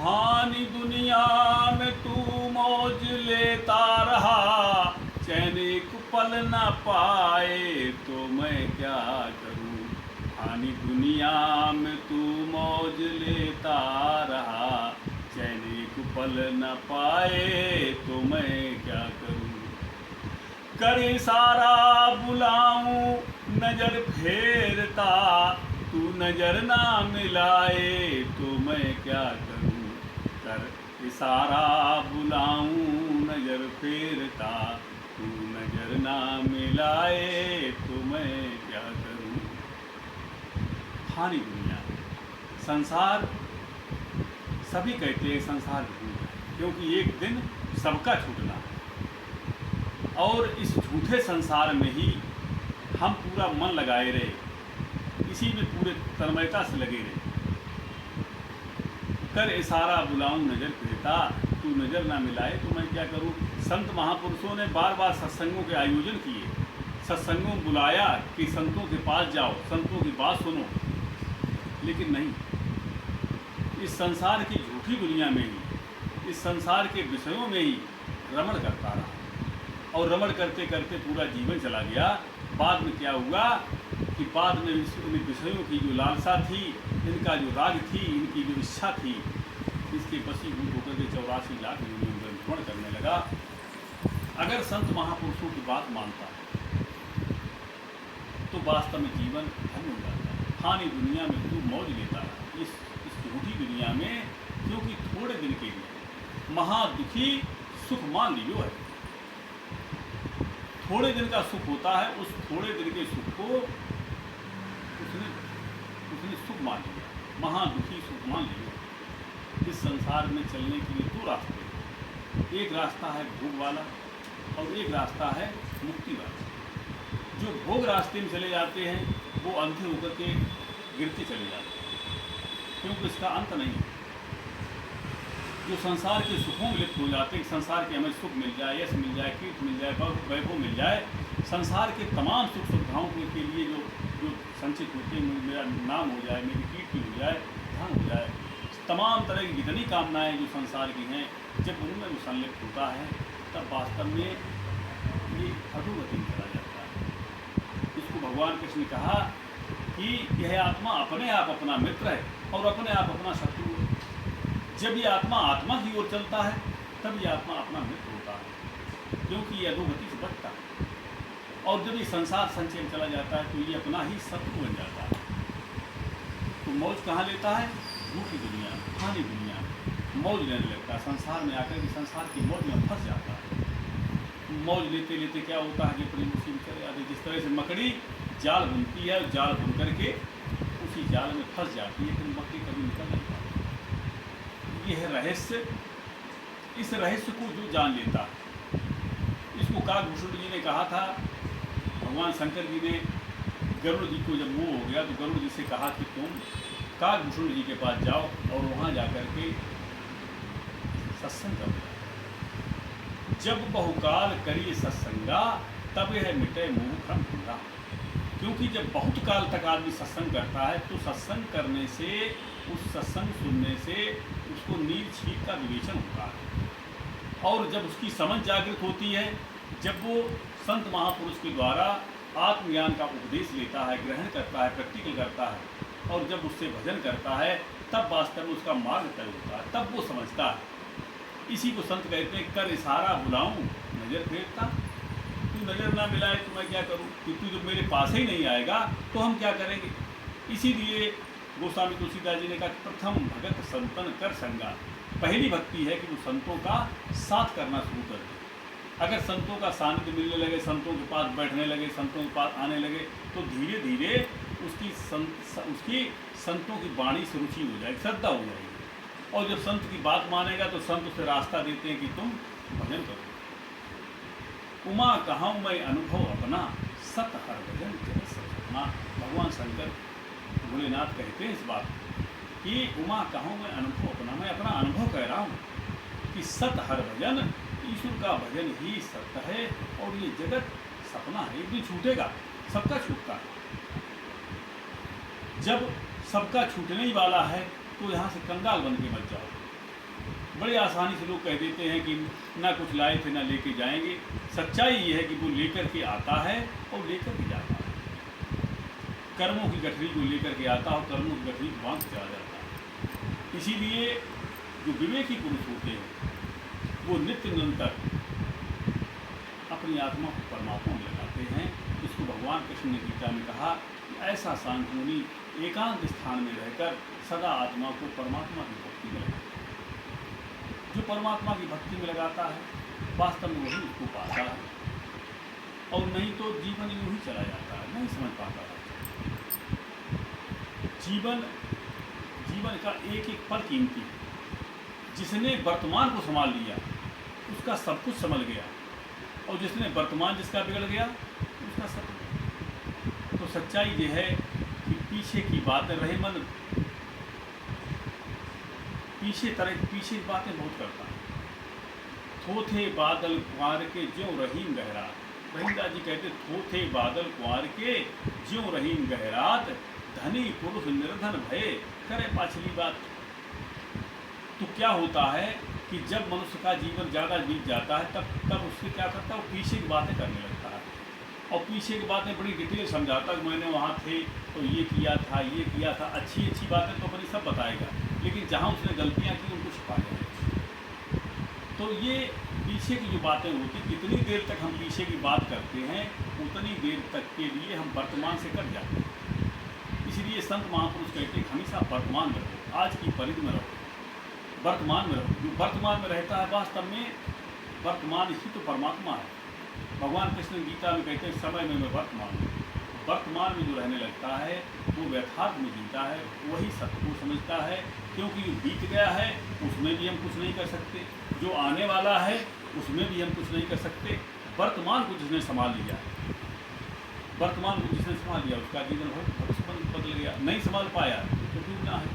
फानी दुनिया में तू मौज लेता रहा, चैन एक पल न पाए तो मैं क्या करूं। फानी दुनिया में तू मौज लेता रहा, चैन एक पल न पाए तो मैं क्या करूं। कर इशारा बुलाऊं नजर फेरता, तू नजर ना मिलाए तो मैं क्या करूं। कर इशारा बुलाऊं नजर फेरता, तू नजर ना मिलाए तो मैं क्या करूं। फानी दुनिया, संसार, सभी कहते हैं संसार झूठ है, क्योंकि एक दिन सबका छूटना है। और इस झूठे संसार में ही हम पूरा मन लगाए रहे, इसी में पूरे तन्मयता से लगे रहे। कर इशारा बुलाऊं नजर फेरता, तू नजर ना मिलाए तो मैं क्या करूं। संत महापुरुषों ने बार बार सत्संगों के आयोजन किए, सत्संगों में बुलाया कि संतों के पास जाओ, संतों की बात सुनो, लेकिन नहीं। इस संसार की झूठी दुनिया में ही, इस संसार के विषयों में ही रमण करता रहा, और रमण करते करते पूरा जीवन चला गया। बाद में क्या हुआ कि बाद में इन विषयों की जो लालसा थी, इनका जो राग थी, इनकी जो इच्छा थी, इसके वशीभूत होकर के 84 लाख योनियों में भ्रमण करने लगा। अगर संत महापुरुषों की बात मानता तो वास्तव में जीवन धन्य हो जाता। फानी दुनिया में तू मौज लेता रहा, इस झूठी दुनिया में, क्योंकि थोड़े दिन के लिए महादुखी सुख मान लियो है। थोड़े दिन का सुख होता है, उस थोड़े दिन के सुख को उसने सुख मान लिया, महादुखी सुख मान लिया। इस संसार में चलने के लिए दो रास्ते हैं, एक रास्ता है भोग वाला और एक रास्ता है मुक्ति वाला। जो भोग रास्ते में चले जाते हैं वो अंधे होकर के गिरते चले जाते हैं, क्योंकि इसका अंत नहीं है। जो संसार के सुखों में लिप्त हो जाते हैं, संसार के हमें सुख मिल जाए, यश मिल जाए, कीर्ति मिल जाए, वैभव मिल जाए, संसार के तमाम सुख सुविधाओं के लिए जो जो संचित होते हैं, मेरा नाम हो जाए, मेरी कीर्ति हो जाए, धन हो जाए, तमाम तरह की जितनी कामनाएं जो संसार की हैं, जब उनमें वो संलिप्त होता है तब वास्तव में ये अधोगति में चला जाता है। इसको भगवान कृष्ण ने कहा कि यह आत्मा अपने आप अपना मित्र है और अपने आप अपना शत्रु है। जब ये आत्मा आत्मा की ओर चलता है तब ये आत्मा अपना मित्र होता है, क्योंकि ये अधोगति से बचता है। और जब ये संसार संचय में चला जाता है तो ये अपना ही शत्रु बन जाता है। तो मौज कहाँ लेता है? झूठी दुनिया, फानी दुनिया में मौज लेने लगता है। संसार में आकर के संसार की मौज में फंस जाता है। मौज लेते लेते क्या होता है कि अपनी उसी में चले जाते। जिस तरह से मकड़ी जाल बुनती है, जाल बुन करके उसी जाल में फंस जाती है, फिर मकड़ी कभी निकल नहीं पाती। यह है रहस्य। इस रहस्य को जो जान लेता, इसको काकभूषण जी ने कहा था। भगवान शंकर जी ने गरुड़ जी को जब मोह हो गया तो गरुड़ जी से कहा कि तुम काकभूषण जी के पास जाओ और वहाँ जाकर के सत्संग करो। जब बहुकाल करिए सत्संगा, तब यह मिटे मोह भ्रम भंगा। क्योंकि जब बहुत काल तक आदमी सत्संग करता है तो सत्संग करने से, उस सत्संग सुनने से उसको नील छीट का विवेचन होता है। और जब उसकी समझ जागृत होती है, जब वो संत महापुरुष के द्वारा आत्मज्ञान का उपदेश लेता है, ग्रहण करता है, प्रैक्टिकल करता है, और जब उससे भजन करता है, तब वास्तव में उसका मार्ग तय होता है, तब वो समझता है। इसी को संत कहते हैं, कर इशारा बुलाऊं नजर फेरता, तू नजर ना मिलाए तो मैं क्या करूं। कि तू जब मेरे पास ही नहीं आएगा तो हम क्या करेंगे। इसीलिए गोस्वामी तुलसीदास जी ने कहा, प्रथम भगत संतन कर संगा। पहली भक्ति है कि वो संतों का साथ करना शुरू कर दे। अगर संतों का सानिध्य मिलने लगे, संतों के पास बैठने लगे, संतों के पास आने लगे, तो धीरे धीरे उसकी संतों की वाणी से रुचि हो जाएगी, श्रद्धा हो जाएगी। और जब संत की बात मानेगा तो संत उसे रास्ता देते हैं कि तुम भजन करो। उमा कहाँ मैं अनुभव अपना, सत हर भजन जगत सपना। भगवान शंकर भोलेनाथ कहते हैं इस बात कि उमा कहाँ मैं अनुभव अपना, मैं अपना अनुभव कह रहा हूँ कि सत हर भजन, ईश्वर का भजन ही सत्य है और ये जगत सपना है। एक दिन छूटेगा, सबका छूटता है। जब सबका छूटने ही वाला है तो यहाँ से कंगाल बन के मत जाओ। बड़े आसानी से लोग कह देते हैं कि ना कुछ लाए थे ना लेके जाएंगे। सच्चाई ये है कि वो लेकर के आता है और लेकर के जाता है। कर्मों की गठरी को लेकर के आता है और कर्मों की गठरी को बांध के चला जाता है। इसीलिए जो विवेकी पुरुष होते हैं वो नित्य निरंतर अपनी आत्मा को परमात्मा में लगाते हैं। इसको भगवान कृष्ण ने गीता में कहा कि ऐसा सांख्य मुनि एकांत स्थान में रहकर सदा आत्मा को परमात्मा की भक्ति में लगाता है। जो परमात्मा की भक्ति में लगाता है वास्तव में वही उसको पाता है, और नहीं तो जीवन यूं ही चला जाता है, नहीं समझ पाता है। जीवन का एक एक पल कीमती है। जिसने वर्तमान को संभाल लिया उसका सब कुछ संभल गया, और जिसने वर्तमान जिसका बिगड़ गया उसका सब कुछ। तो सच्चाई ये है कि पीछे की बातें रहे मन पीछे की बातें बहुत करता है। थोथे बादल कुंवर के ज्यों रहीम गहरात, रहीमदास जी कहते थोथे बादल कुंवर के ज्यों रहीम गहरात, धनी पुरुष निर्धन भय करे पाछली बात। तो क्या होता है कि जब मनुष्य का जीवन ज़्यादा बीत जाता है तब उससे क्या करता है, वो पीछे की बातें करने लगता है, और पीछे की बातें बड़ी डिटेल समझाता है। मैंने वहाँ थे तो ये किया था, अच्छी बातें तो अपनी सब बताएगा, लेकिन जहाँ उसने गलतियाँ की उनको छुपा देगा। तो ये पीछे की जो बातें होती, कितनी देर तक हम पीछे की बात करते हैं उतनी देर तक के लिए हम वर्तमान से कट जाते हैं। इसलिए संत महापुरुष कहते हैं हमेशा वर्तमान में रहो, आज की परिधि में रहो, वर्तमान में रहो। जो वर्तमान में रहता है वास्तव में वर्तमान ही तो परमात्मा है। भगवान कृष्ण गीता में कहते हैं समय में मैं वर्तमान हूँ। वर्तमान में जो रहने लगता है वो यथार्थ में जीता है, वही सत्य को समझता है, क्योंकि जो बीत गया है उसमें भी हम कुछ नहीं कर सकते, जो आने वाला है उसमें भी हम कुछ नहीं कर सकते। वर्तमान को जिसने संभाल लिया उसका जीवन भविष्य बदल गया। नहीं संभाल पाया तो डूबना है।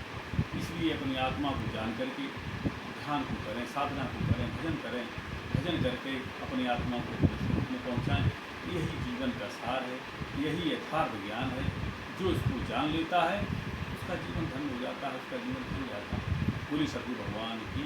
इसलिए अपनी आत्मा को जान करके ध्यान को करें, साधना को करें, भजन करके अपनी आत्मा को स्वरूप में पहुँचाएँ। यही जीवन का सार है, यही यथार्थ ज्ञान है। जो इसको जान लेता है उसका जीवन धन्य हो जाता है, उसका जीवन धन्य हो जाता है। बोली सतगुरु भगवान की।